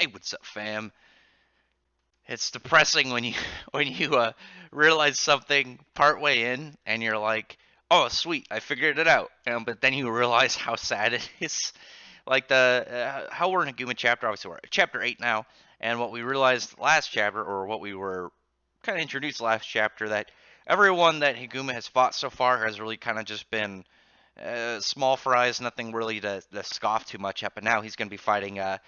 Hey, what's up, fam? It's depressing when you realize something partway in and you're like, "Oh, sweet, I figured it out." But then you realize how sad it is. Like the how we're in Higuma chapter, obviously we're at chapter 8 now, and what we realized last chapter, or what we were kind of introduced last chapter, that everyone that Higuma has fought so far has really kind of just been small fries, nothing really to scoff too much at. But now he's going to be fighting a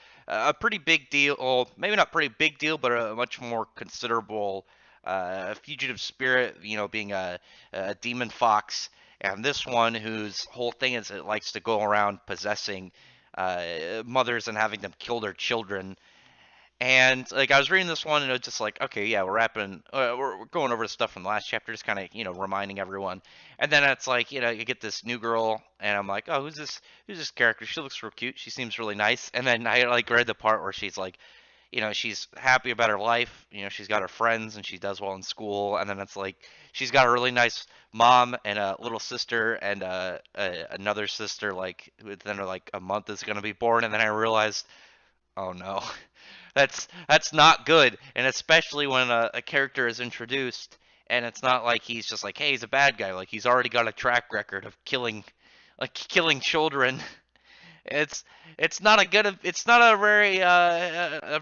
pretty big deal, or maybe not pretty big deal, but a much more considerable fugitive spirit, being a demon fox. And this one, whose whole thing is it likes to go around possessing mothers and having them kill their children. And like I was reading this one, and it was just like, okay, yeah, we're going over the stuff from the last chapter, just kind of reminding everyone. And then it's like you get this new girl, and I'm like, oh, who's this? Who's this character? She looks real cute. She seems really nice. And then I like read the part where she's like, she's happy about her life. She's got her friends, and she does well in school. And then it's like she's got a really nice mom and a little sister and another sister like within like a month is gonna be born. And then I realized, oh no. That's not good, and especially when a character is introduced, and it's not like he's just like, hey, he's a bad guy. Like he's already got a track record of killing children. It's it's not a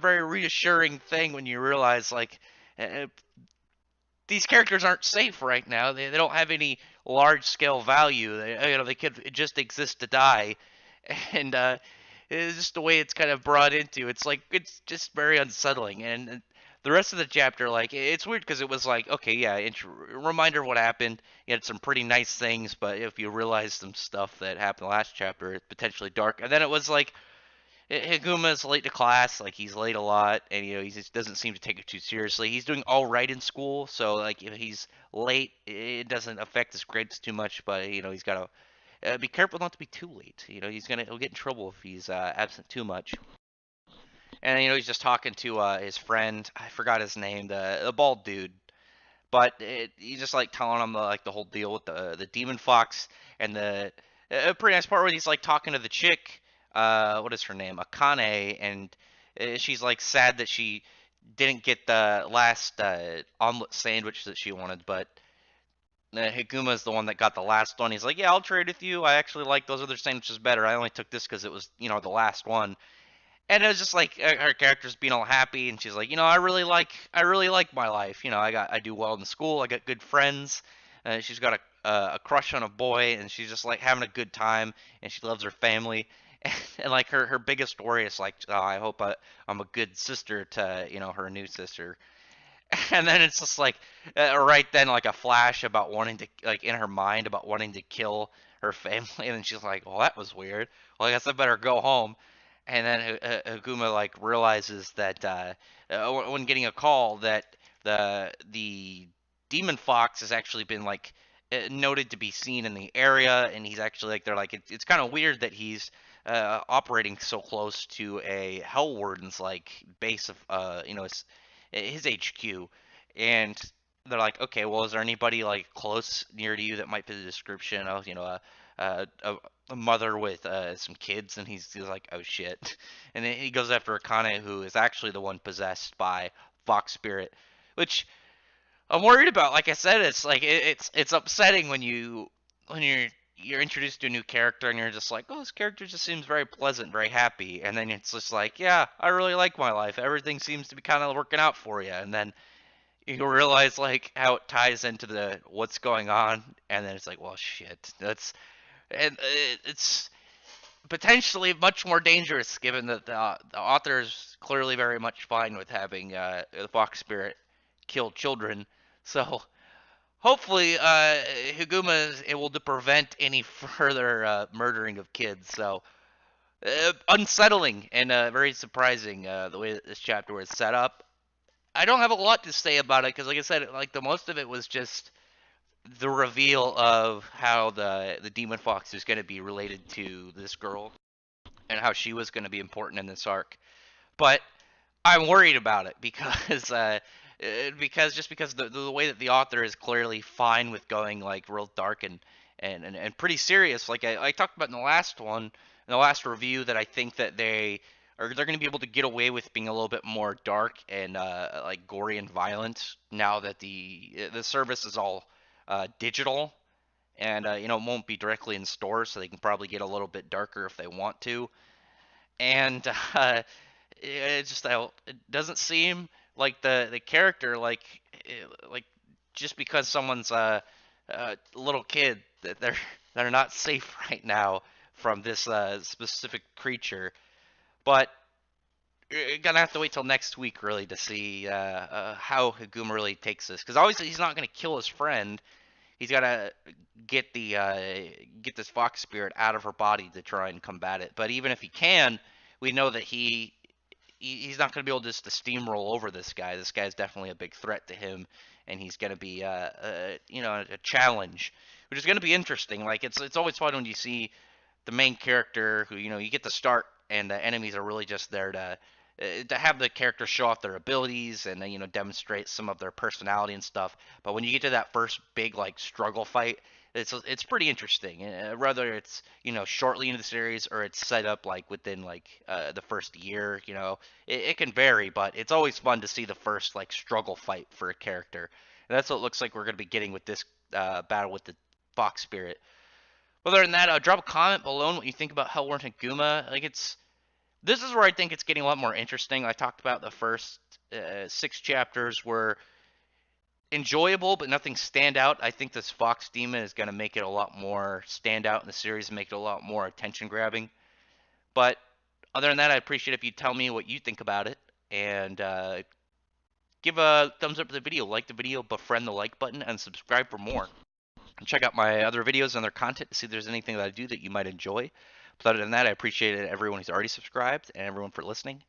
very reassuring thing when you realize like uh, these characters aren't safe right now. They don't have any large scale value. They could just exist to die, and it's just the way it's kind of brought into. It's like it's just very unsettling, and the rest of the chapter, like it's weird because it was like, okay, yeah, reminder of what happened. You had some pretty nice things, but if you realize some stuff that happened last chapter, it's potentially dark. And then it was like Higuma's late to class, like he's late a lot, and he just doesn't seem to take it too seriously. He's doing all right in school, so like if he's late, it doesn't affect his grades too much. But he's got to be careful not to be too late. He'll get in trouble if he's absent too much. And he's just talking to his friend. I forgot his name, the bald dude. But he's just like telling him the whole deal with the demon fox and the a pretty nice part where he's like talking to the chick. What is her name? Akane, and she's like sad that she didn't get the last omelet sandwich that she wanted, but Higuma is the one that got the last one. He's like, yeah, I'll trade with you. I actually like those other sandwiches better. I only took this because it was, the last one. And it was just like her character's being all happy, and she's like, I really like my life. I do well in school. I got good friends. She's got a crush on a boy, and she's just like having a good time, and she loves her family. And like her biggest worry is like, oh, I hope I'm a good sister to her new sister. And then it's just like right then like a flash about wanting to like in her mind about wanting to kill her family, and then she's like, well, that was weird. Well, I guess I better go home. And then Haguma like realizes that when getting a call that the demon fox has actually been like noted to be seen in the area, and he's actually like they're like it's kind of weird that he's operating so close to a Hell Warden's like base of his HQ, and they're like, okay, well, is there anybody like close near to you that might fit the description of a, a, a mother with some kids? And he's like, oh shit. And then he goes after Akane, who is actually the one possessed by Fox Spirit, which I'm worried about. Like I said, it's like it's upsetting when you're introduced to a new character and you're just like, oh, this character just seems very pleasant, very happy, and then it's just like, yeah, I really like my life. Everything seems to be kind of working out for you, and then you realize like how it ties into the what's going on, and then it's like, well, shit, it's potentially much more dangerous given that the author is clearly very much fine with having the fox spirit kill children. So hopefully Higuma is able to prevent any further murdering of kids. So unsettling and very surprising the way that this chapter was set up. I don't have a lot to say about it because, like I said, like the most of it was just the reveal of how the demon fox is going to be related to this girl and how she was going to be important in this arc. But I'm worried about it because because the way that the author is clearly fine with going like real dark and pretty serious. Like I talked about in the last one, in the last review, that I think that they or they're going to be able to get away with being a little bit more dark and like gory and violent now that the service is all digital, and it won't be directly in stores, so they can probably get a little bit darker if they want to. And it just it doesn't seem like the character like just because someone's a little kid that they're not safe right now from this specific creature. But you're gonna have to wait till next week really to see how Higuma really takes this, because obviously he's not gonna kill his friend. He's gotta get this fox spirit out of her body to try and combat it. But even if he can, we know that he's not going to be able just to steamroll over this guy. This guy's definitely a big threat to him, and he's going to be a challenge, which is going to be interesting. Like it's always fun when you see the main character who you get to start, and the enemies are really just there to have the characters show off their abilities and demonstrate some of their personality and stuff. But when you get to that first big like struggle fight, it's pretty interesting. Whether it's shortly into the series or it's set up like within like the first year, it can vary. But it's always fun to see the first like struggle fight for a character, and that's what it looks like we're going to be getting with this battle with the Fox Spirit. Other than that, drop a comment below on what you think about Hell Warden Higuma. This is where I think it's getting a lot more interesting. I talked about the first 6 chapters were enjoyable, but nothing stand out. I think this Fox Demon is going to make it a lot more stand out in the series and make it a lot more attention grabbing. But other than that, I appreciate if you tell me what you think about it, and give a thumbs up to the video, like the video, befriend the like button, and subscribe for more. And check out my other videos and other content to see if there's anything that I do that you might enjoy. But other than that, I appreciate everyone who's already subscribed and everyone for listening.